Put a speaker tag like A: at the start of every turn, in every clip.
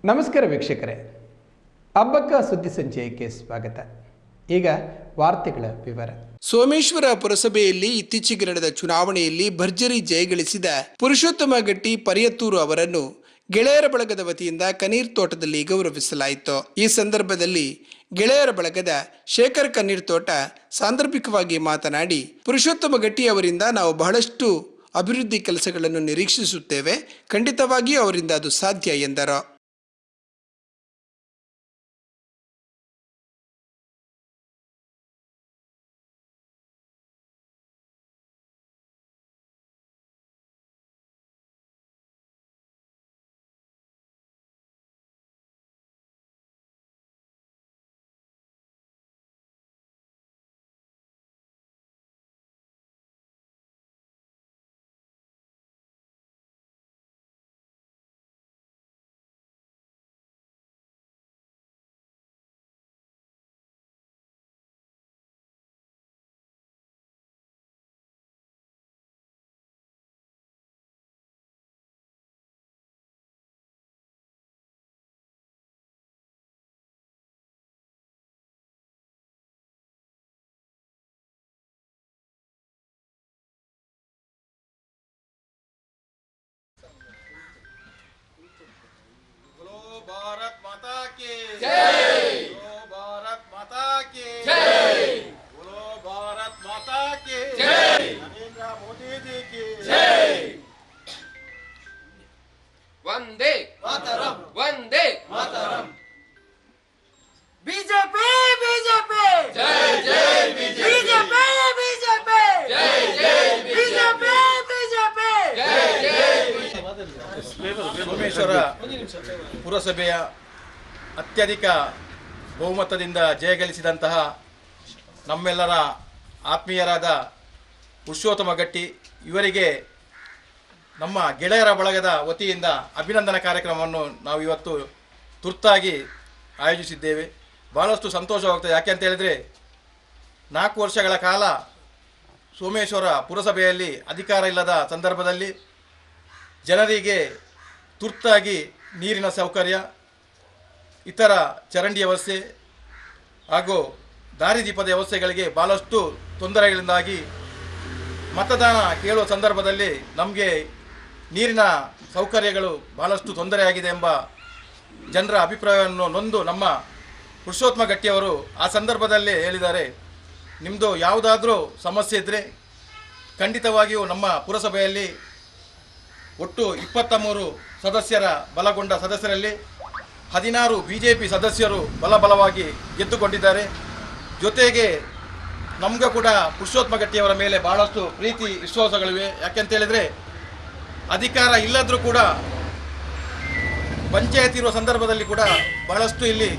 A: ನಮಸ್ಕಾರ ವೀಕ್ಷಕರೇ, ಹಬ್ಬಕ್ಕ ಸುದ್ದಿ ಸಂಚಯಕ್ಕೆ ಸ್ವಾಗತ. ಈಗ ವಾರ್ತೆಗಳ ವಿವರ.
B: ಸೋಮೇಶ್ವರ ಪುರಸಭೆಯಲ್ಲಿ ಇತ್ತೀಚೆಗೆ ನಡೆದ ಚುನಾವಣೆಯಲ್ಲಿ ಭರ್ಜರಿ ಜಯಗಳಿಸಿದ ಪುರುಷೋತ್ತಮ ಗಟ್ಟಿ ಪರಿಯತ್ತೂರು ಅವರನ್ನು ಗೆಳೆಯರ ಬಳಗದ ವತಿಯಿಂದ ಕಣ್ಣೀರ್ ತೋಟದಲ್ಲಿ ಗೌರವಿಸಲಾಯಿತು. ಈ ಸಂದರ್ಭದಲ್ಲಿ ಗೆಳೆಯರ ಬಳಗದ ಶೇಖರ್ ಕಣ್ಣೀರ್ ತೋಟ ಸಾಂದರ್ಭಿಕವಾಗಿ ಮಾತನಾಡಿ, ಪುರುಷೋತ್ತಮ ಗಟ್ಟಿ ಅವರಿಂದ ನಾವು ಬಹಳಷ್ಟು ಅಭಿವೃದ್ಧಿ ಕೆಲಸಗಳನ್ನು ನಿರೀಕ್ಷಿಸುತ್ತೇವೆ, ಖಂಡಿತವಾಗಿಯೂ ಅವರಿಂದ ಅದು ಸಾಧ್ಯ ಎಂದರು.
C: भारत माता की जय, बोलो भारत माता की जय, बोलो भारत माता की जय, नरेंद्र मोदी जी की जय.
D: वंदे
C: मातरम,
D: वंदे
C: मातरम.
D: बीजेपी बीजेपी
C: जय जय
D: बीजेपी बीजेपी
C: जय जय
D: बीजेपी बीजेपी
C: जय जय. ಸೋಮೇಶ್ವರ ಪುರಸಭೆಯ ಅತ್ಯಧಿಕ ಬಹುಮತದಿಂದ ಜಯಗಳಿಸಿದಂತಹ ನಮ್ಮೆಲ್ಲರ ಆತ್ಮೀಯರಾದ ಪುರುಷೋತ್ತಮ ಗಟ್ಟಿ ಇವರಿಗೆ ನಮ್ಮ ಗೆಳೆಯರ ಬಳಗದ ವತಿಯಿಂದ ಅಭಿನಂದನಾ ಕಾರ್ಯಕ್ರಮವನ್ನು ನಾವು ಇವತ್ತು ತುರ್ತಾಗಿ ಆಯೋಜಿಸಿದ್ದೇವೆ. ಭಾಳಷ್ಟು ಸಂತೋಷವಾಗ್ತದೆ. ಯಾಕೆ ಅಂತ ಹೇಳಿದರೆ 4 ವರ್ಷಗಳ ಕಾಲ ಸೋಮೇಶ್ವರ ಪುರಸಭೆಯಲ್ಲಿ ಅಧಿಕಾರ ಇಲ್ಲದ ಸಂದರ್ಭದಲ್ಲಿ ಜನರಿಗೆ ತುರ್ತಾಗಿ ನೀರಿನ ಸೌಕರ್ಯ, ಇತರ ಚರಂಡಿ ವ್ಯವಸ್ಥೆ ಹಾಗೂ ದಾರಿದೀಪದ ವ್ಯವಸ್ಥೆಗಳಿಗೆ ಭಾಳಷ್ಟು ತೊಂದರೆಗಳಿಂದಾಗಿ ಮತದಾನ ಕೇಳುವ ಸಂದರ್ಭದಲ್ಲಿ ನಮಗೆ ನೀರಿನ ಸೌಕರ್ಯಗಳು ಭಾಳಷ್ಟು ತೊಂದರೆಯಾಗಿದೆ ಎಂಬ ಜನರ ಅಭಿಪ್ರಾಯವನ್ನು ನೊಂದು ನಮ್ಮ ಪುರುಷೋತ್ತಮ ಗಟ್ಟಿಯವರು ಆ ಸಂದರ್ಭದಲ್ಲಿ ಹೇಳಿದ್ದಾರೆ, ನಿಮ್ಮದು ಯಾವುದಾದ್ರೂ ಸಮಸ್ಯೆ ಇದ್ದರೆ ಖಂಡಿತವಾಗಿಯೂ ನಮ್ಮ ಪುರಸಭೆಯಲ್ಲಿ ಒಟ್ಟು 23 ಸದಸ್ಯರ ಬಲಗೊಂಡ ಸದಸ್ಯರಲ್ಲಿ 16 BJP ಸದಸ್ಯರು ಬಲವಾಗಿ ಗೆದ್ದುಕೊಂಡಿದ್ದಾರೆ. ಜೊತೆಗೆ ನಮಗೂ ಕೂಡ ಪುರುಷೋತ್ತಮ ಗಟ್ಟಿಯವರ ಮೇಲೆ ಭಾಳಷ್ಟು ಪ್ರೀತಿ ವಿಶ್ವಾಸಗಳಿವೆ. ಯಾಕೆಂತೇಳಿದರೆ ಅಧಿಕಾರ ಇಲ್ಲದರೂ ಕೂಡ ಪಂಚಾಯತ್ ಇರುವ ಸಂದರ್ಭದಲ್ಲಿ ಕೂಡ ಬಹಳಷ್ಟು ಇಲ್ಲಿ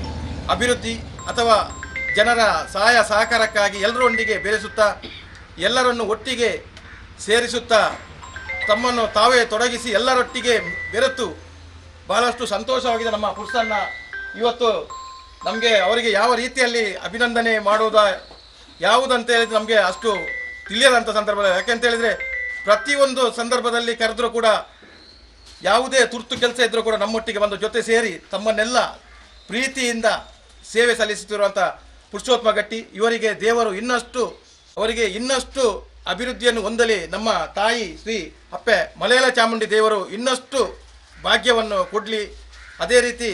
C: ಅಭಿವೃದ್ಧಿ ಅಥವಾ ಜನರ ಸಹಾಯ ಸಹಕಾರಕ್ಕಾಗಿ ಎಲ್ಲರೊಂದಿಗೆ ಬೆರೆಸುತ್ತಾ ಎಲ್ಲರನ್ನು ಒಟ್ಟಿಗೆ ಸೇರಿಸುತ್ತಾ ತಮ್ಮನ್ನು ತಾವೇ ತೊಡಗಿಸಿ ಎಲ್ಲರೊಟ್ಟಿಗೆ ಬೆರೆತು ಬಹಳಷ್ಟು ಸಂತೋಷವಾಗಿದೆ. ನಮ್ಮ ಪುರುಷನ್ನ ಇವತ್ತು ನಮಗೆ ಅವರಿಗೆ ಯಾವ ರೀತಿಯಲ್ಲಿ ಅಭಿನಂದನೆ ಮಾಡುವುದ ಯಾವುದಂತ ಹೇಳಿದರೆ ನಮಗೆ ಅಷ್ಟು ತಿಳಿಯದಂಥ ಸಂದರ್ಭದಲ್ಲಿ. ಯಾಕೆಂತೇಳಿದರೆ ಪ್ರತಿಯೊಂದು ಸಂದರ್ಭದಲ್ಲಿ ಕರೆದರೂ ಕೂಡ ಯಾವುದೇ ತುರ್ತು ಕೆಲಸ ಇದ್ದರೂ ಕೂಡ ನಮ್ಮೊಟ್ಟಿಗೆ ಬಂದು ಜೊತೆ ಸೇರಿ ತಮ್ಮನ್ನೆಲ್ಲ ಪ್ರೀತಿಯಿಂದ ಸೇವೆ ಸಲ್ಲಿಸುತ್ತಿರುವಂಥ ಪುರುಷೋತ್ತಮ ಗಟ್ಟಿ ಇವರಿಗೆ ದೇವರು ಇನ್ನಷ್ಟು ಅಭಿವೃದ್ಧಿಯನ್ನು ಹೊಂದಲಿ. ನಮ್ಮ ತಾಯಿ ಶ್ರೀ ಅಪ್ಪೆ ಮಲಯಾಳ ಚಾಮುಂಡಿ ದೇವರು ಇನ್ನಷ್ಟು ಭಾಗ್ಯವನ್ನು ಕೊಡಲಿ. ಅದೇ ರೀತಿ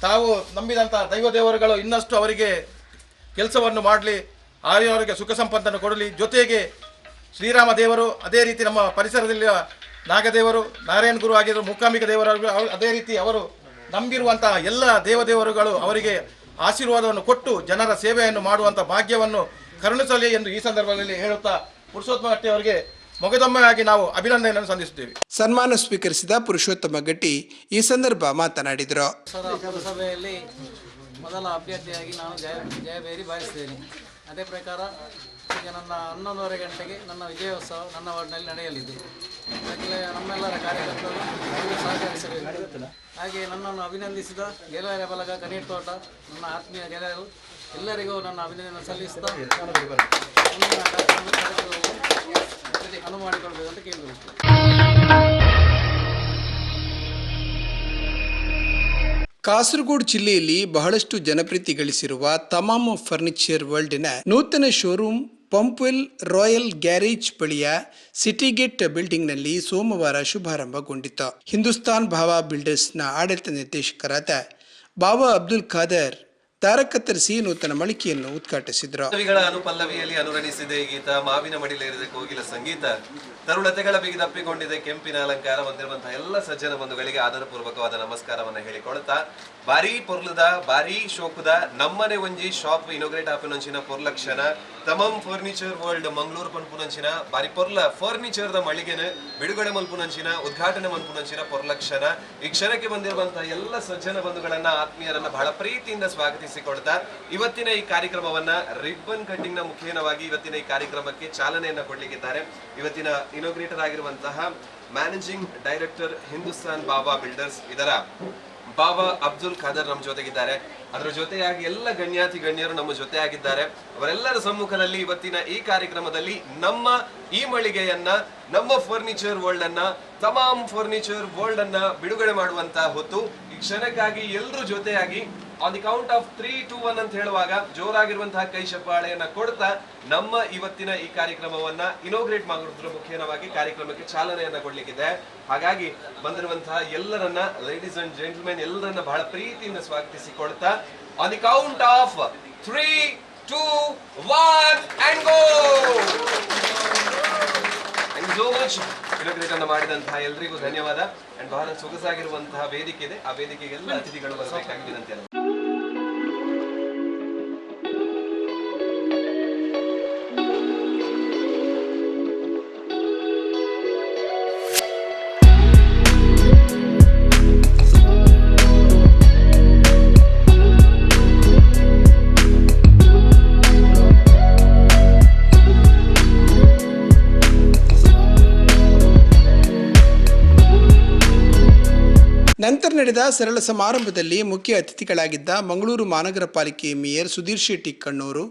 C: ತಾವು ನಂಬಿದಂಥ ದೈವ ದೇವರುಗಳು ಇನ್ನಷ್ಟು ಅವರಿಗೆ ಕೆಲಸವನ್ನು ಮಾಡಲಿ, ಆರೋಗ್ಯ ಸುಖ ಸಂಪತ್ತನ್ನು ಕೊಡಲಿ. ಜೊತೆಗೆ ಶ್ರೀರಾಮ ದೇವರು, ಅದೇ ರೀತಿ ನಮ್ಮ ಪರಿಸರದಲ್ಲಿ ನಾಗದೇವರು, ನಾರಾಯಣ ಗುರು ಆಗಿರೋ ಮೂಕಾಂಬಿಕ ದೇವರು, ಅದೇ ರೀತಿ ಅವರು ನಂಬಿರುವಂತಹ ಎಲ್ಲ ದೇವದೇವರುಗಳು ಅವರಿಗೆ ಆಶೀರ್ವಾದವನ್ನು ಕೊಟ್ಟು ಜನರ ಸೇವೆಯನ್ನು ಮಾಡುವಂಥ ಭಾಗ್ಯವನ್ನು ಕರುಣಿಸಲಿ ಎಂದು ಈ ಸಂದರ್ಭದಲ್ಲಿ ಹೇಳುತ್ತಾ ಪುರುಷೋತ್ತಮ ಗಟ್ಟಿ ಅವರಿಗೆ ಮೊಗದೊಮ್ಮೆಯಾಗಿ ನಾವು ಅಭಿನಂದನೆಯನ್ನು ಸಂಧಿಸುತ್ತೇವೆ.
B: ಸನ್ಮಾನ ಸ್ವೀಕರಿಸಿದ ಪುರುಷೋತ್ತಮ ಗಟ್ಟಿ ಈ ಸಂದರ್ಭ ಮಾತನಾಡಿದರು.
E: ಪುರಸಭೆಯಲ್ಲಿ ಮೊದಲ ಅಭ್ಯರ್ಥಿಯಾಗಿ ನಾನು ಜಯಬೇರಿ ಬಾರಿಸಿದ್ದೇನೆ. ಅದೇ ಪ್ರಕಾರ ಈಗ ನನ್ನ 11:30 ಗಂಟೆಗೆ ನನ್ನ ವಿಜಯೋತ್ಸವ ನನ್ನ ವಾರ್ಡ್ನಲ್ಲಿ ನಡೆಯಲಿದೆ. ಅದಕ್ಕೆ ನಮ್ಮೆಲ್ಲರ ಕಾರ್ಯಕರ್ತರು ಸಹಕರಿಸಬೇಕು. ಹಾಗೆ ನನ್ನನ್ನು ಅಭಿನಂದಿಸಿದ ಗೆಳೆಯರ ಬಳಗ ಕಣ್ಣೀರ್ ತೋಟ, ನನ್ನ ಆತ್ಮೀಯ ಗೆಳೆಯರು ಎಲ್ಲರಿಗೂ ನನ್ನ ಅಭಿನಂದನೆ ಸಲ್ಲಿಸುತ್ತಾ ಮುಂದಿನ ಅನುವು ಮಾಡಿಕೊಳ್ಬೇಕು ಅಂತ ಕೇಳಬೇಕು.
B: ಕಾಸರಗೋಡು ಜಿಲ್ಲೆಯಲ್ಲಿ ಬಹಳಷ್ಟು ಜನಪ್ರಿಯತೆ ಗಳಿಸಿರುವ ತಮಾಮ್ ಫರ್ನಿಚರ್ ವರ್ಲ್ಡ್ನ ನೂತನ ಶೋರೂಮ್ ಪಂಪ್ವೆಲ್ ರಾಯಲ್ ಗ್ಯಾರೇಜ್ ಬಳಿಯ ಸಿಟಿಗೇಟ್ ಬಿಲ್ಡಿಂಗ್ನಲ್ಲಿ ಸೋಮವಾರ ಶುಭಾರಂಭಗೊಂಡಿತು. ಹಿಂದೂಸ್ತಾನ್ ಭಾವ ಬಿಲ್ಡರ್ಸ್ನ ಆಡಳಿತ ನಿರ್ದೇಶಕರಾದ ಬಾಬಾ ಅಬ್ದುಲ್ ಖಾದರ್ ದಾರ ಕತ್ತರಿಸಿ ನೂತನ ಮಳಿಗೆಯನ್ನು ಉದ್ಘಾಟಿಸಿದರು.
F: ಕವಿಗಳ ಅನುಪಲ್ಲವಿಯಲ್ಲಿ ಅನುರಣಿಸಿದೆ ಈ ಗೀತ, ಮಾವಿನ ಮಡಿಲೇರಿದೆ ಕೋಗಿಲ ಸಂಗೀತ, ತರುಣತೆಗಳ ಬಿಗಿದಪ್ಪಿಕೊಂಡಿದೆ ಕೆಂಪಿನ ಅಲಂಕಾರ ಹೊಂದಿರುವಂತಹ ಎಲ್ಲ ಸಜ್ಜನ ಬಂಧುಗಳಿಗೆ ಆದರಪೂರ್ವಕವಾದ ನಮಸ್ಕಾರವನ್ನು ಹೇಳಿಕೊಳ್ತಾ, ಬಾರಿ ಪೊರ್ಲುದ ಬಾರಿ ಶೋಕುದ ನಮ್ಮನೆ ಒಂಜಿ ಶಾಪ್ ಇನೋಗ್ರೇಟ್ ಆಪಿನಂಚಿನ ಪೊರ್ಲಕ್ಷಣ ತಮಮ್ ಫರ್ನಿಚರ್ ವರ್ಲ್ಡ್ ಮಂಗಳೂರು ಪನ್ಪುನಂಚಿನ ಬಾರಿ ಪೊರ್ಲ ಫರ್ನಿಚರ್ ದ ಮಳಿಗೆನ ಬಿಡುಗಡೆ ಮಲ್ಪುನಂಚಿನ ಉದ್ಘಾಟನೆ ಮಲ್ಪುನಂಚಿನ ಪೊರ್ಲಕ್ಷಣ ಈ ಕ್ಷಣಕ್ಕೆ ಬಂದಿರುವಂತಹ ಎಲ್ಲ ಸಜ್ಜನ ಬಂಧುಗಳನ್ನ ಆತ್ಮೀಯರನ್ನ ಬಹಳ ಪ್ರೀತಿಯಿಂದ ಸ್ವಾಗತಿಸಿಕೊಳ್ತಾ, ಇವತ್ತಿನ ಈ ಕಾರ್ಯಕ್ರಮವನ್ನ ರಿಬ್ಬನ್ ಕಟ್ಟಿಂಗ್ ನ ಮುಖೇನವಾಗಿ ಇವತ್ತಿನ ಈ ಕಾರ್ಯಕ್ರಮಕ್ಕೆ ಚಾಲನೆಯನ್ನ ಕೊಡ್ಲಿಕ್ಕಿದ್ದಾರೆ. ಇವತ್ತಿನ ಇನೋಗ್ರೇಟರ್ ಆಗಿರುವಂತಹ ಮ್ಯಾನೇಜಿಂಗ್ ಡೈರೆಕ್ಟರ್ ಹಿಂದೂಸ್ತಾನ್ ಬಾಬಾ ಬಿಲ್ಡರ್ಸ್ ಇದರ ಬಾಬಾ ಅಬ್ದುಲ್ ಖಾದರ್ ನಮ್ಮ ಜೊತೆಗಿದ್ದಾರೆ. ಅದರ ಜೊತೆಯಾಗಿ ಎಲ್ಲ ಗಣ್ಯಾತಿ ಗಣ್ಯರು ನಮ್ಮ ಜೊತೆ ಆಗಿದ್ದಾರೆ. ಅವರೆಲ್ಲರ ಸಮ್ಮುಖದಲ್ಲಿ ಇವತ್ತಿನ ಈ ಕಾರ್ಯಕ್ರಮದಲ್ಲಿ ನಮ್ಮ ಈ ಮಳಿಗೆಯನ್ನ, ನಮ್ಮ ಫರ್ನಿಚರ್ ವರ್ಲ್ಡ್ ಅನ್ನ, ತಮಾಮ್ ಫರ್ನಿಚರ್ ವರ್ಲ್ಡ್ ಅನ್ನ ಬಿಡುಗಡೆ ಮಾಡುವಂತಹ ಹೊತ್ತು ಈ ಕ್ಷಣಕ್ಕಾಗಿ ಎಲ್ಲರೂ ಜೊತೆಯಾಗಿ ಆನ್ ದಿ ಕೌಂಟ್ ಆಫ್ 3, 2, 1 ಅಂತ ಹೇಳುವಾಗ ಜೋರಾಗಿರುವಂತಹ ಕೈ ಚಪ್ಪಾಳೆಯನ್ನ ಕೊಡ್ತಾ ನಮ್ಮ ಇವತ್ತಿನ ಈ ಕಾರ್ಯಕ್ರಮವನ್ನ ಇನೋಗ್ರೇಟ್ ಮಾಡೋದ್ರ ಮುಖೇನವಾಗಿ ಕಾರ್ಯಕ್ರಮಕ್ಕೆ ಚಾಲನೆಯನ್ನ ಕೊಡ್ಲಿಕ್ಕಿದೆ. ಹಾಗಾಗಿ ಬಂದಿರುವಂತಹ ಎಲ್ಲರನ್ನ, ಲೇಡೀಸ್ ಅಂಡ್ ಜೆಂಟಲ್ಮೆನ್ ಎಲ್ಲರನ್ನ ಬಹಳ ಪ್ರೀತಿಯಿಂದ ಸ್ವಾಗತಿಸಿಕೊಳ್ತಾ on the count of 3, 2, 1 and go. Thank you so much. Inaugurate ಅನ್ನು ಮಾಡಿದಂತಹ ಎಲ್ಲರಿಗೂ ಧನ್ಯವಾದ. ಅಂಡ್ ಬಹಳ ಸೊಗಸಾಗಿರುವಂತಹ ವೇದಿಕೆ ಇದೆ, ಆ ವೇದಿಕೆಗೆ ಎಲ್ಲ ಅತಿಥಿಗಳು ಬರಬೇಕಾಗಿ ವಿನಂತಿ.
B: ನಂತರ ನಡೆದ ಸರಳ ಸಮಾರಂಭದಲ್ಲಿ ಮುಖ್ಯ ಅತಿಥಿಗಳಾಗಿದ್ದ ಮಂಗಳೂರು ಮಹಾನಗರ ಪಾಲಿಕೆ ಮೇಯರ್ ಸುಧೀರ್ ಶೆಟ್ಟಿ ಕಣ್ಣೂರು,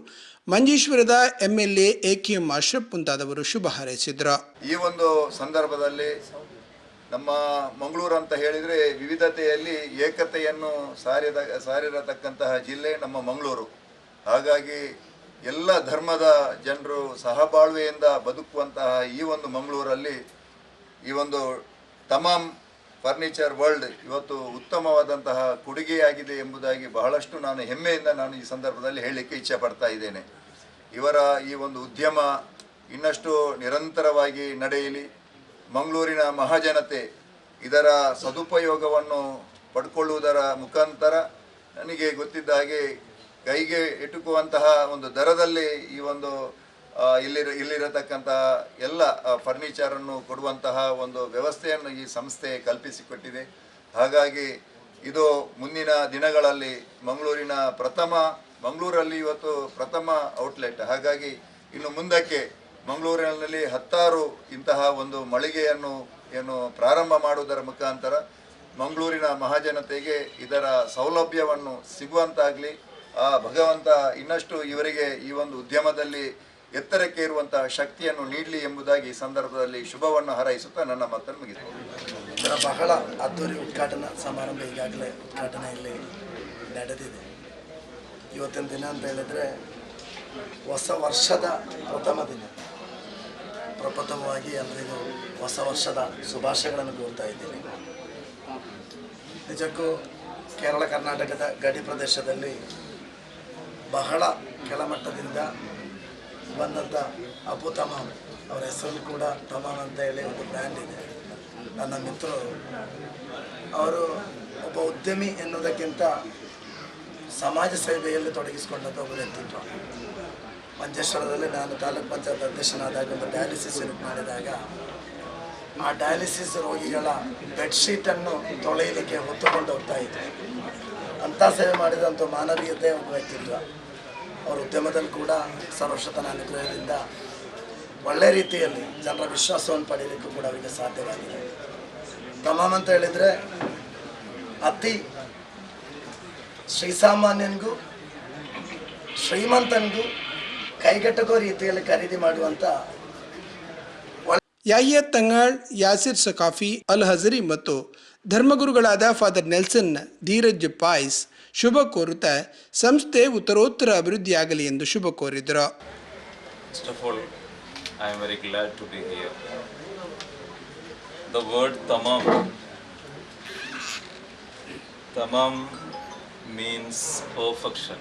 B: ಮಂಜೇಶ್ವರದ MLA AKM ಅಶ್ರಫ್ ಮುಂತಾದವರು ಶುಭ ಹಾರೈಸಿದರು.
G: ಈ ಒಂದು ಸಂದರ್ಭದಲ್ಲಿ ನಮ್ಮ ಮಂಗಳೂರು ಅಂತ ಹೇಳಿದರೆ ವಿವಿಧತೆಯಲ್ಲಿ ಏಕತೆಯನ್ನು ಸಾರಿರತಕ್ಕಂತಹ ಜಿಲ್ಲೆ ನಮ್ಮ ಮಂಗಳೂರು. ಹಾಗಾಗಿ ಎಲ್ಲ ಧರ್ಮದ ಜನರು ಸಹಬಾಳ್ವೆಯಿಂದ ಬದುಕುವಂತಹ ಈ ಒಂದು ಮಂಗಳೂರಲ್ಲಿ ಈ ಒಂದು ತಮಾಮ್ ಫರ್ನಿಚರ್ ವರ್ಲ್ಡ್ ಇವತ್ತು ಉತ್ತಮವಾದಂತಹ ಕೊಡುಗೆಯಾಗಿದೆ ಎಂಬುದಾಗಿ ಬಹಳಷ್ಟು ನಾನು ಹೆಮ್ಮೆಯಿಂದ ನಾನು ಈ ಸಂದರ್ಭದಲ್ಲಿ ಹೇಳಲಿಕ್ಕೆ ಇಚ್ಛೆ ಪಡ್ತಾ ಇದ್ದೇನೆ. ಇವರ ಈ ಒಂದು ಉದ್ಯಮ ಇನ್ನಷ್ಟು ನಿರಂತರವಾಗಿ ನಡೆಯಲಿ. ಮಂಗಳೂರಿನ ಮಹಾಜನತೆ ಇದರ ಸದುಪಯೋಗವನ್ನು ಪಡ್ಕೊಳ್ಳುವುದರ ಮುಖಾಂತರ ನನಗೆ ಗೊತ್ತಿದ್ದ ಹಾಗೆ ಕೈಗೆ ಎಟುಕುವಂತಹ ಒಂದು ದರದಲ್ಲಿ ಈ ಒಂದು ಇಲ್ಲಿರತಕ್ಕಂತಹ ಎಲ್ಲ ಫರ್ನಿಚರನ್ನು ಕೊಡುವಂತಹ ಒಂದು ವ್ಯವಸ್ಥೆಯನ್ನು ಈ ಸಂಸ್ಥೆ ಕಲ್ಪಿಸಿಕೊಟ್ಟಿದೆ. ಹಾಗಾಗಿ ಇದು ಮುಂದಿನ ದಿನಗಳಲ್ಲಿ ಮಂಗಳೂರಲ್ಲಿ ಇವತ್ತು ಪ್ರಥಮ ಔಟ್ಲೆಟ್. ಹಾಗಾಗಿ ಇನ್ನು ಮುಂದಕ್ಕೆ ಮಂಗಳೂರಿನಲ್ಲಿ 10 ಇಂತಹ ಒಂದು ಮಳಿಗೆಯನ್ನು ಪ್ರಾರಂಭ ಮಾಡುವುದರ ಮುಖಾಂತರ ಮಂಗಳೂರಿನ ಮಹಾಜನತೆಗೆ ಇದರ ಸೌಲಭ್ಯವನ್ನು ಸಿಗುವಂತಾಗಲಿ. ಆ ಭಗವಂತ ಇನ್ನಷ್ಟು ಇವರಿಗೆ ಈ ಒಂದು ಉದ್ಯಮದಲ್ಲಿ ಎತ್ತರಕ್ಕೆ ಇರುವಂತಹ ಶಕ್ತಿಯನ್ನು ನೀಡಲಿ ಎಂಬುದಾಗಿ ಈ ಸಂದರ್ಭದಲ್ಲಿ ಶುಭವನ್ನು ಹಾರೈಸುತ್ತಾ ನನ್ನ ಮಾತನ್ನು ಮುಗಿಸ್ತೇನೆ.
H: ಇದರ ಬಹಳ ಅದ್ದೂರಿ ಉದ್ಘಾಟನಾ ಸಮಾರಂಭ ಈಗಾಗಲೇ ಉದ್ಘಾಟನೆಯಲ್ಲಿ ನಡೆದಿದೆ. ಇವತ್ತಿನ ದಿನ ಅಂತ ಹೇಳಿದರೆ ಹೊಸ ವರ್ಷದ ಪ್ರಥಮ ದಿನ. ಪ್ರಪ್ರಥಮವಾಗಿ ಎಲ್ಲರಿಗೂ ಹೊಸ ವರ್ಷದ ಶುಭಾಶಯಗಳನ್ನು ಕೋರ್ತಾ ಇದ್ದೀನಿ. ನಿಜಕ್ಕೂ ಕೇರಳ ಕರ್ನಾಟಕದ ಗಡಿ ಪ್ರದೇಶದಲ್ಲಿ ಬಹಳ ಕೆಳಮಟ್ಟದಿಂದ ಬಂದಂಥ ಅಪು ತಮಾಮ್, ಅವರ ಹೆಸರು ಕೂಡ ತಮಾಮ್ ಅಂತ ಹೇಳಿ ಒಂದು ಬ್ರ್ಯಾಂಡ್ ಇದೆ. ನನ್ನ ಮಿತ್ರರು ಅವರು ಒಬ್ಬ ಉದ್ಯಮಿ ಎನ್ನುವುದಕ್ಕಿಂತ ಸಮಾಜ ಸೇವೆಯಲ್ಲಿ ತೊಡಗಿಸಿಕೊಂಡಂಥ ಒಬ್ಬ ವ್ಯಕ್ತಿತ್ವ. ಮಂಜೇಶ್ವರದಲ್ಲಿ ನಾನು ತಾಲೂಕು ಪಂಚಾಯತ್ ಅಧ್ಯಕ್ಷನಾದಾಗ ಒಂದು ಡಯಾಲಿಸಿಸ್ ಯೂನಿಟ್ ಮಾಡಿದಾಗ ಆ ಡಯಾಲಿಸಿಸ್ ರೋಗಿಗಳ ಬೆಡ್ಶೀಟನ್ನು ತೊಳೆಯಲಿಕ್ಕೆ ಹೊತ್ತುಕೊಂಡು ಹೋಗ್ತಾ ಇದ್ದೆ. ಅಂಥ ಸೇವೆ ಮಾಡಿದಂಥ ಮಾನವೀಯತೆ ಒಬ್ಬ ವ್ಯಕ್ತಿತ್ವ. ಅವರ ಉದ್ಯಮದಲ್ಲಿ ಕೂಡ ಸರ್ವಶ್ರುತನ ಅನುಗ್ರಹದಿಂದ ಒಳ್ಳೆ ರೀತಿಯಲ್ಲಿ ಜನರ ವಿಶ್ವಾಸವನ್ನು ಪಡೆಯಲಿಕ್ಕೂ ಕೂಡ ಅವರಿಗೆ ಸಾಧ್ಯವಾಗಿದೆ. ತಮಾಮ್ ಅಂತ ಹೇಳಿದರೆ ಅತಿ ಶ್ರೀಸಾಮಾನ್ಯನಿಗೂ ಶ್ರೀಮಂತನಿಗೂ ಕೈಗೆಟಕೋ ರೀತಿಯಲ್ಲಿ ಖರೀದಿ ಮಾಡುವಂಥ
B: ಯಾಹಿಯಾ ತಂಗಾಳ್, ಯಾಸಿರ್ ಸಕಾಫಿ, ಅಲ್ ಹಜರಿ ಮತ್ತು ಧರ್ಮಗುರುಗಳಾದ ಫಾದರ್ ನೆಲ್ಸನ್ ಧೀರಜ್ ಪಾಯ್ಸ್ ಶುಭ ಕೋರುತ್ತಾ ಸಂಸ್ಥೆ ಉತ್ತರೋತ್ತರ ಅಭಿವೃದ್ಧಿಯಾಗಲಿ ಎಂದು ಶುಭ ಕೋರಿದರು.
I: First of all, I am very glad to be here. The word tamam means perfection.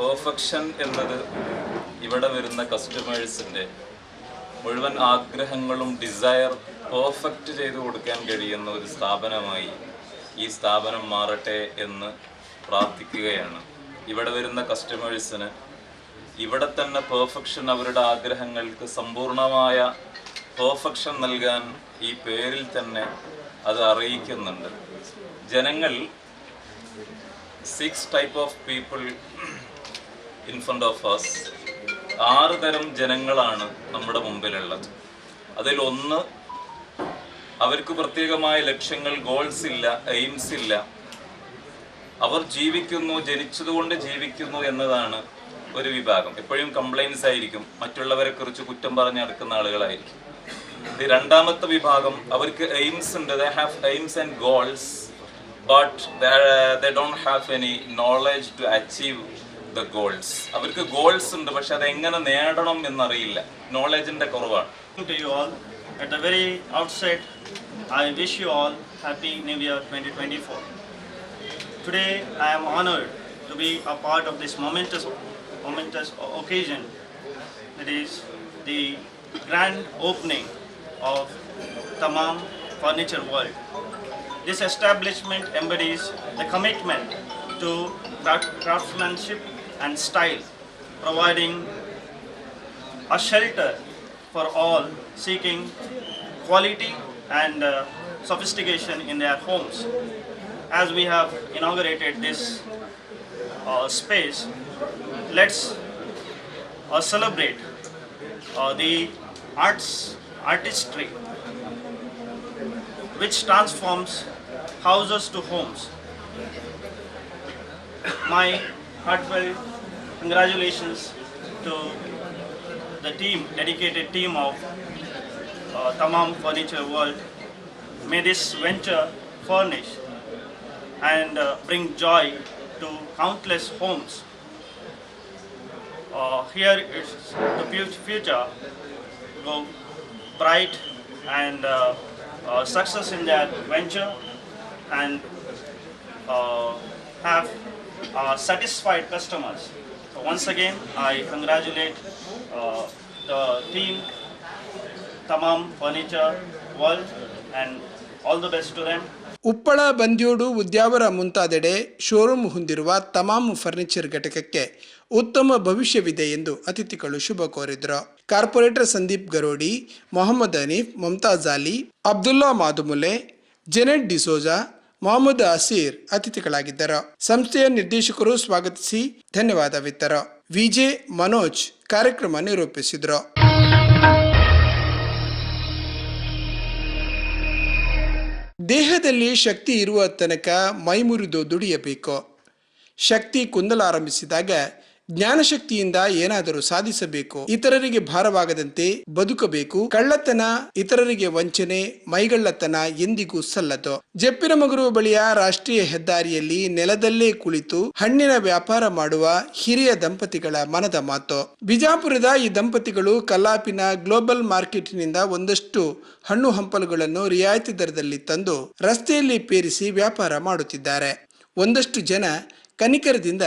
I: Perfection എന്നത് ഇവിടെ വരുന്ന കസ്റ്റമേഴ്സിൻ്റെ മുഴുവൻ ആഗ്രഹങ്ങളും ഡിസയർ പെർഫെക്റ്റ് ചെയ്തു കൊടുക്കാൻ കഴിയുന്ന ഒരു സ്ഥാപനമായി ഈ സ്ഥാപനം മാറട്ടെ എന്ന് പ്രാർത്ഥിക്കുകയാണ്. ഇവിടെ വരുന്ന കസ്റ്റമേഴ്സിന് ഇവിടെ തന്നെ പെർഫെക്ഷൻ, അവരുടെ ആഗ്രഹങ്ങൾക്ക് സമ്പൂർണമായ പെർഫെക്ഷൻ നൽകാൻ ഈ പേരിൽ തന്നെ അത് അറിയിക്കുന്നുണ്ട്. ജനങ്ങൾ 6 type of people in front of us. 6 തരം ജനങ്ങളാണ് നമ്മുടെ മുമ്പിലുള്ളത്. അതിലൊന്ന്, അവർക്ക് പ്രത്യേകമായ ലക്ഷ്യങ്ങൾ, ഗോൾസ് ഇല്ല, എയിംസ് ഇല്ല. അവർ ജീവിക്കുന്നു, ജനിച്ചതുകൊണ്ട് ജീവിക്കുന്നു എന്നതാണ് ഒരു വിഭാഗം. എപ്പോഴും കംപ്ലൈൻസ് ആയിരിക്കും, മറ്റുള്ളവരെ കുറിച്ച് കുറ്റം പറഞ്ഞ് നടക്കുന്ന ആളുകളായിരിക്കും. ഇത് രണ്ടാമത്തെ വിഭാഗം, അവർക്ക് എയിംസ് ഉണ്ട്, they have aims and goals, but they don't have any knowledge to achieve the goals. അവർക്ക് ഗോൾസ് ഉണ്ട്, പക്ഷെ അത് എങ്ങനെ നേടണം എന്നറിയില്ല, നോളജിന്റെ കുറവാണ്.
J: To you all, at the very outset, I wish you all Happy New Year 2024. Today I am honored to be a part of this momentous occasion, that is the grand opening of Tamam Furniture World. This establishment embodies the commitment to craftsmanship and style, providing a shelter for all seeking quality and sophistication in their homes. As we have inaugurated this space, let's celebrate the artistry which transforms houses to homes. My heartfelt congratulations to the dedicated team of Tamam Furniture World. May this venture furnish and bring joy to countless homes. Here is the future go bright and success in their venture, and have satisfied customers. So once again, I congratulate the team Tamam Furniture World and all the best to them.
B: Uppala, Bandiyod, Udyavara ಮುಂತಾದೆಡೆ showroom ಹೊಂದಿರುವ Tamam furniture ಘಟಕಕ್ಕೆ ಉತ್ತಮ ಭವಿಷ್ಯವಿದೆ ಎಂದು ಅತಿಥಿಗಳು ಶುಭ ಕೋರಿದರು. Corporate Sandeep Garodi, Mohammed Hanif, Mumtaz Ali, Abdullah ಮಾದುಮುಲೆ, ಜೆನೆಟ್ D'Souza, Mohammed Aseer ಅತಿಥಿಗಳಾಗಿದ್ದರು. ಸಂಸ್ಥೆಯ ನಿರ್ದೇಶಕರು ಸ್ವಾಗತಿಸಿ ಧನ್ಯವಾದವಿತ್ತರು. ವಿಜೆ ಮನೋಜ್ ಕಾರ್ಯಕ್ರಮ ನಿರೂಪಿಸಿದರು. ದೇಹದಲ್ಲಿ ಶಕ್ತಿ ಇರುವ ತನಕ ಮೈಮುರಿದು ದುಡಿಯಬೇಕು. ಶಕ್ತಿ ಕುಂದಲಾರಂಭಿಸಿದಾಗ ಜ್ಞಾನಶಕ್ತಿಯಿಂದ ಏನಾದರೂ ಸಾಧಿಸಬೇಕು. ಇತರರಿಗೆ ಭಾರವಾಗದಂತೆ ಬದುಕಬೇಕು. ಕಳ್ಳತನ, ಇತರರಿಗೆ ವಂಚನೆ, ಮೈಗಳ್ಳತನ ಎಂದಿಗೂ ಸಲ್ಲದು. ಜಪ್ಪಿನಮಗರು ಬಳಿಯ ರಾಷ್ಟ್ರೀಯ ಹೆದ್ದಾರಿಯಲ್ಲಿ ನೆಲದಲ್ಲೇ ಕುಳಿತು ಹಣ್ಣಿನ ವ್ಯಾಪಾರ ಮಾಡುವ ಹಿರಿಯ ದಂಪತಿಗಳ ಮನದ ಮಾತು. ಬಿಜಾಪುರದ ಈ ದಂಪತಿಗಳು ಕಲ್ಲಾಪಿನ ಗ್ಲೋಬಲ್ ಮಾರ್ಕೆಟ್ನಿಂದ ಒಂದಷ್ಟು ಹಣ್ಣು ಹಂಪಲುಗಳನ್ನು ರಿಯಾಯಿತಿ ದರದಲ್ಲಿ ತಂದು ರಸ್ತೆಯಲ್ಲಿ ಪೇರಿಸಿ ವ್ಯಾಪಾರ ಮಾಡುತ್ತಿದ್ದಾರೆ. ಒಂದಷ್ಟು ಜನ ಕನಿಕರದಿಂದ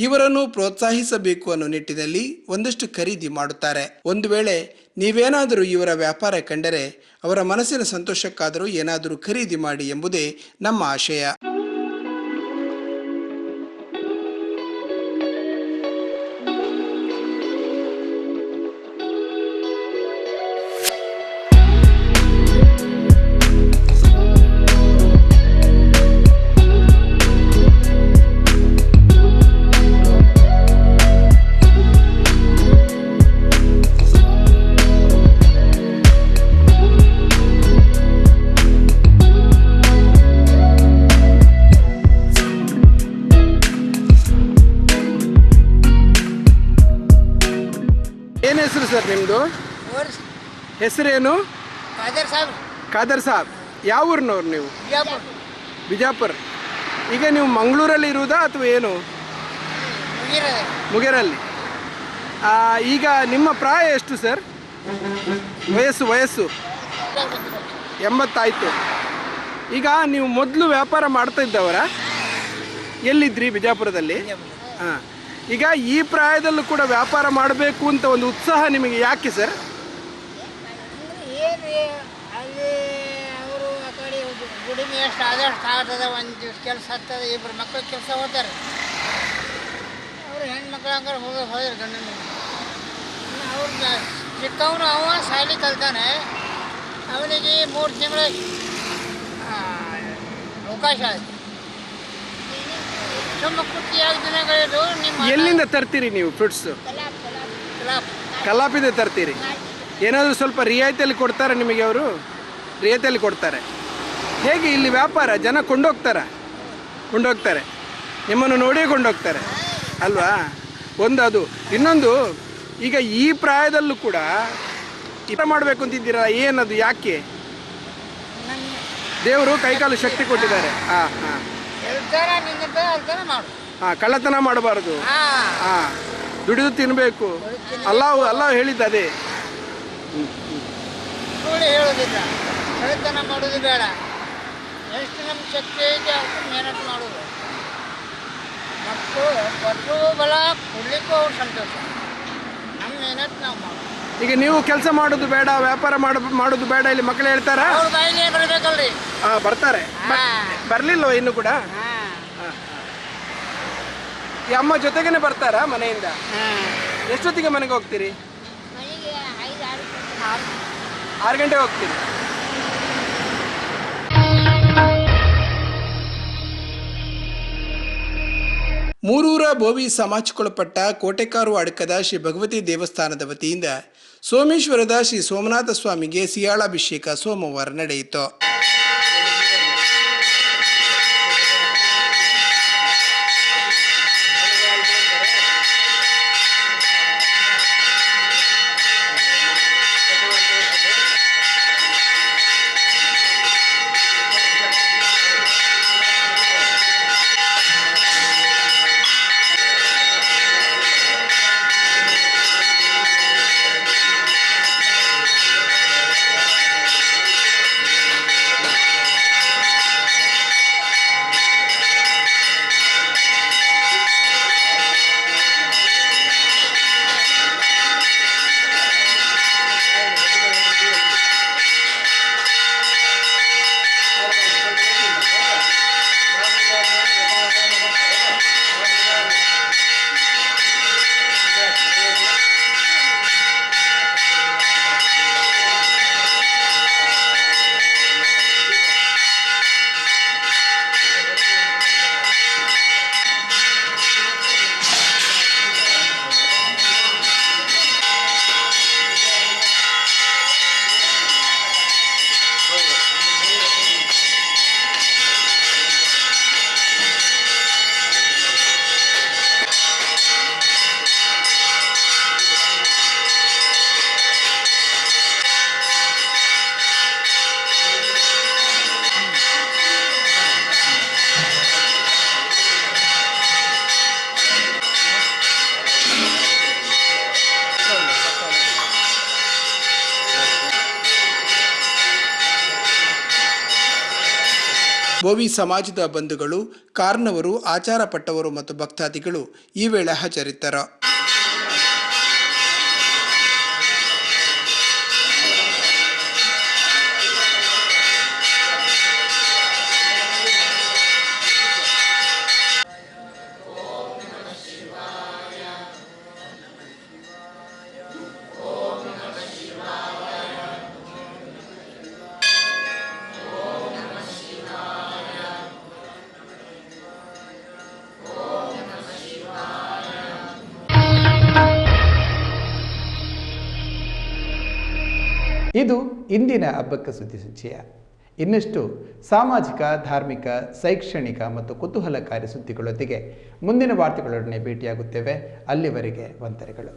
B: ಇವರನ್ನು ಪ್ರೋತ್ಸಾಹಿಸಬೇಕು ಅನ್ನೋ ನಿಟ್ಟಿನಲ್ಲಿ ಒಂದಷ್ಟು ಖರೀದಿ ಮಾಡುತ್ತಾರೆ. ಒಂದು ವೇಳೆ ನೀವೇನಾದರೂ ಇವರ ವ್ಯಾಪಾರ ಕಂಡರೆ ಅವರ ಮನಸ್ಸಿನ ಸಂತೋಷಕ್ಕಾದರೂ ಏನಾದರೂ ಖರೀದಿ ಮಾಡಿ ಎಂಬುದೇ ನಮ್ಮ ಆಶಯ. ಏನು ಹೆಸರು ಸರ್ ನಿಮ್ಮದು? ಹೆಸರೇನು? ಖಾದರ್ ಸಾಬ್, ಯಾವ ಊರಿನವ್ರು ನೀವು? ಬಿಜಾಪುರ. ಈಗ ನೀವು ಮಂಗಳೂರಲ್ಲಿ ಇರುವುದಾ ಅಥವಾ ಏನು? ಮುಗೇರಲ್ಲಿ. ಈಗ ನಿಮ್ಮ ಪ್ರಾಯ ಎಷ್ಟು ಸರ್? ವಯಸ್ಸು 80 ಆಯಿತು. ಈಗ ನೀವು ಮೊದಲು ವ್ಯಾಪಾರ ಮಾಡ್ತಾ ಇದ್ದವರ? ಎಲ್ಲಿದ್ರಿ? ಬಿಜಾಪುರದಲ್ಲಿ. ಹಾಂ. ಈಗ ಈ ಪ್ರಾಯದಲ್ಲೂ ಕೂಡ ವ್ಯಾಪಾರ ಮಾಡಬೇಕು ಅಂತ ಒಂದು ಉತ್ಸಾಹ ನಿಮಗೆ ಯಾಕೆ ಸರ್?
K: ಅವರು ಆ ಕಡೆ ದುಡಿಮೆ ಎಷ್ಟು ಆದಷ್ಟು ಆಗ್ತದೆ, ಒಂದು ದಿವ್ಸ ಕೆಲಸ ಆಗ್ತದೆ, ಇಬ್ಬರು ಮಕ್ಕಳು ಕೆಲಸ ಹೋಗ್ತಾರೆ, ಅವರು ಹೆಣ್ಮಕ್ಳು ಹಂಗಾರೆ ಹೋದ್ರೆ ಗಂಡನ ಅವ್ರು ಚಿಕ್ಕವನು ಅವ ಶಾಲೆ ಕಲ್ತಾನೆ, ಅವನಿಗೆ 3 ತಿಂಗಳ ಅವಕಾಶ ಆಯ್ತು. ತುಂಬ ಖುಷಿಯಾದ ದಿನಗಳಿದು. ನಿಮ್ಮ
B: ಎಲ್ಲಿಂದ ತರ್ತೀರಿ ನೀವು ಫ್ರೂಟ್ಸು? ಕಲಾಪಿಂದ ತರ್ತೀರಿ. ಏನಾದರೂ ಸ್ವಲ್ಪ ರಿಯಾಯಿತಿಯಲ್ಲಿ ಕೊಡ್ತಾರೆ ನಿಮಗೆ? ಅವರು ರಿಯಾಯಿತಿಯಲ್ಲಿ ಕೊಡ್ತಾರೆ. ಹೇಗೆ ಇಲ್ಲಿ ವ್ಯಾಪಾರ? ಜನ ಕೊಂಡೋಗ್ತಾರೆ, ನಿಮ್ಮನ್ನು ನೋಡಿಯೇ ಕೊಂಡೋಗ್ತಾರೆ ಅಲ್ವಾ? ಒಂದು ಅದು. ಇನ್ನೊಂದು, ಈಗ ಈ ಪ್ರಾಯದಲ್ಲೂ ಕೂಡ ಇಷ್ಟ ಮಾಡಬೇಕು ಅಂತಿದ್ದೀರಾ, ಏನದು? ಯಾಕೆ? ದೇವರು ಕೈಕಾಲು ಶಕ್ತಿ ಕೊಟ್ಟಿದ್ದಾರೆ. ಹಾಂ, ಕಳ್ಳತನ ಮಾಡಬಾರ್ದು. ದುಡಿದು ತಿನ್ನಬೇಕು. ಅಲ್ಲ ಹೇಳಿದ್ದ ಅದೇ.
K: ಹೇಳೋದಿಲ್ಲ, ಕಳ್ಳತನ ಮಾಡೋದು ಬೇಡ. ಎಷ್ಟು ನಮ್ಮ ಶಕ್ತಿ ಐತೆ ಅಷ್ಟು ಮೆಹನತ್ ಮಾಡೋದು. ಮತ್ತು ಕೊಟ್ಟು ಬಲ ಕೊಡ್ಲಿಕ್ಕೂ ಅವ್ರು ಸಂತೋಷ. ನಮ್ಮ ಮೆಹನತ್ ನಾವು ಮಾಡೋದು.
B: ಈಗ ನೀವು ಕೆಲಸ ಮಾಡೋದು ಬೇಡ, ವ್ಯಾಪಾರ ಮಾಡೋದು ಬೇಡ, ಇಲ್ಲಿ ಮಕ್ಕಳು ಹೇಳ್ತಾರ?
K: ಅವ್ರ ಬಾಯಿನೇ ಬರಬೇಕಲ್ರಿ.
B: ಬರ್ತಾರೆ. ಬರ್ಲಿಲ್ವ ಇನ್ನು ಕೂಡ? ಈ ಅಮ್ಮ ಜೊತೆಗೇನೆ ಬರ್ತಾರಾ ಮನೆಯಿಂದ? ಎಷ್ಟೊತ್ತಿಗೆ ಮನೆಗೆ ಹೋಗ್ತೀರಿ? 6 ಗಂಟೆಗೆ ಹೋಗ್ತೀರಿ. ಮೂರೂರ ಬೋವಿ ಸಮಾಜಕ್ಕೊಳಪಟ್ಟ ಕೋಟೆಕಾರು ಅಡಕದ ಶ್ರೀ ಭಗವತಿ ದೇವಸ್ಥಾನದ ವತಿಯಿಂದ ಸೋಮೇಶ್ವರದ ಶ್ರೀ ಸೋಮನಾಥ ಸ್ವಾಮಿಗೆ ಸಿಯಾಳಾಭಿಷೇಕ ಸೋಮವಾರ ನಡೆಯಿತು. ಬೋವಿ ಸಮಾಜದ ಬಂಧುಗಳು, ಕಾರ್ನವರು, ಆಚಾರ ಪಟ್ಟವರು ಮತ್ತು ಭಕ್ತಾದಿಗಳು ಈ ವೇಳೆ ಹಾಜರಿದ್ದರು.
A: ಇದು ಇಂದಿನ ಹಬ್ಬಕ್ಕ ಸುದ್ದಿ ಸಂಚಯ. ಇನ್ನಷ್ಟು ಸಾಮಾಜಿಕ, ಧಾರ್ಮಿಕ, ಶೈಕ್ಷಣಿಕ ಮತ್ತು ಕುತೂಹಲಕಾರಿ ಸುದ್ದಿಗಳೊಂದಿಗೆ ಮುಂದಿನ ವಾರ್ತೆಗಳೊಡನೆ ಭೇಟಿಯಾಗುತ್ತೇವೆ. ಅಲ್ಲಿವರೆಗೆ ವಂದನೆಗಳು.